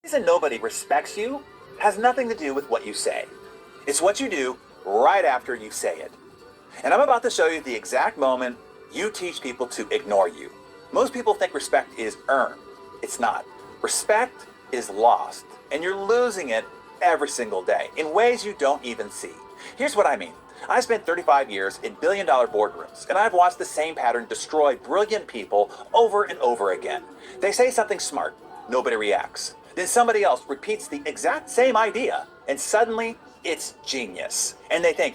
The reason nobody respects you has nothing to do with what you say. It's what you do right after you say it. And I'm about to show you the exact moment you teach people to ignore you. Most people think respect is earned. It's not. Respect is lost, and you're losing it every single day in ways you don't even see. Here's what I mean. I spent 35 years in billion-dollar boardrooms, and I've watched the same pattern destroy brilliant people over and over again. They say something smart, nobody reacts. Then somebody else repeats the exact same idea, and suddenly it's genius. And they think,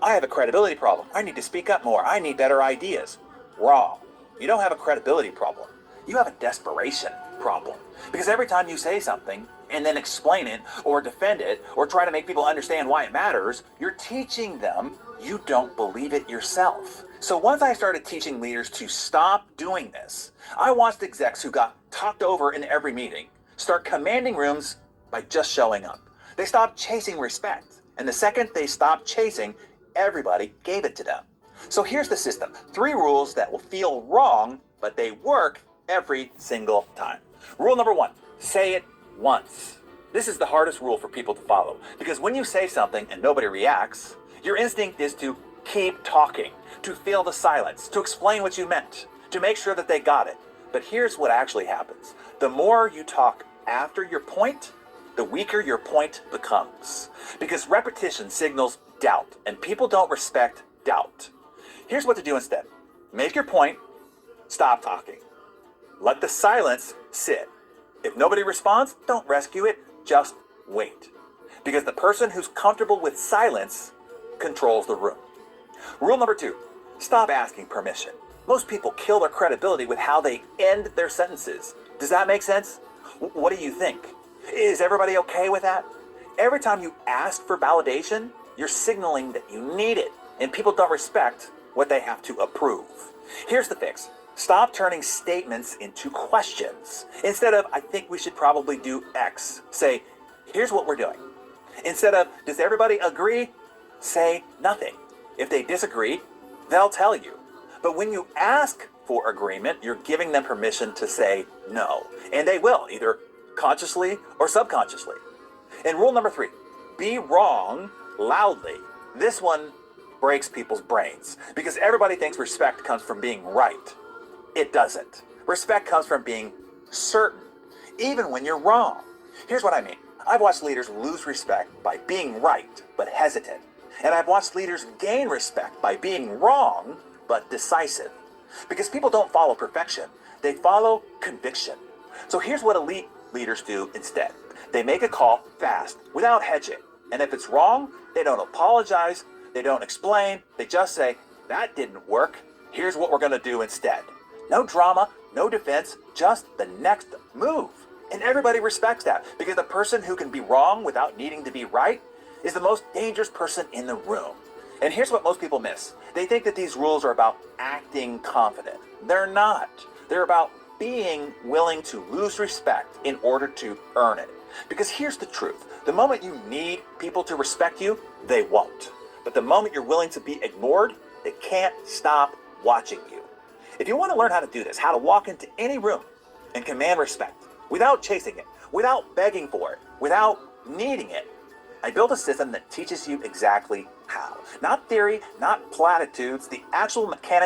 I have a credibility problem. I need to speak up more. I need better ideas. Wrong. You don't have a credibility problem. You have a desperation problem. Because every time you say something and then explain it or defend it or try to make people understand why it matters, you're teaching them you don't believe it yourself. So once I started teaching leaders to stop doing this, I watched execs who got talked over in every meeting start commanding rooms by just showing up. They stopped chasing respect. And the second they stopped chasing, everybody gave it to them. So here's the system. 3 rules that will feel wrong, but they work every single time. Rule number 1, say it once. This is the hardest rule for people to follow, because when you say something and nobody reacts, your instinct is to keep talking, to fill the silence, to explain what you meant, to make sure that they got it. But here's what actually happens. The more you talk after your point, the weaker your point becomes. Because repetition signals doubt, and people don't respect doubt. Here's what to do instead. Make your point, stop talking. Let the silence sit. If nobody responds, don't rescue it, just wait. Because the person who's comfortable with silence controls the room. Rule number 2, stop asking permission. Most people kill their credibility with how they end their sentences. Does that make sense? What do you think? Is everybody okay with that? Every time you ask for validation, you're signaling that you need it, and people don't respect what they have to approve. Here's the fix. Stop turning statements into questions. Instead of, I think we should probably do X, say, here's what we're doing. Instead of, does everybody agree? Say nothing. If they disagree, they'll tell you. But when you ask for agreement, you're giving them permission to say no. And they will, either consciously or subconsciously. And rule number 3, be wrong loudly. This one breaks people's brains because everybody thinks respect comes from being right. It doesn't. Respect comes from being certain, even when you're wrong. Here's what I mean. I've watched leaders lose respect by being right, but hesitant. And I've watched leaders gain respect by being wrong, but decisive. Because people don't follow perfection. They follow conviction. So here's what elite leaders do instead. They make a call fast, without hedging. And if it's wrong, they don't apologize, they don't explain, they just say, that didn't work, here's what we're gonna do instead. No drama, no defense, just the next move. And everybody respects that, because the person who can be wrong without needing to be right is the most dangerous person in the room. And here's what most people miss. They think that these rules are about acting confident. They're not. They're about being willing to lose respect in order to earn it. Because here's the truth. The moment you need people to respect you, they won't. But the moment you're willing to be ignored, they can't stop watching you. If you want to learn how to do this, how to walk into any room and command respect without chasing it, without begging for it, without needing it, I built a system that teaches you exactly how. Not theory, not platitudes, the actual mechanics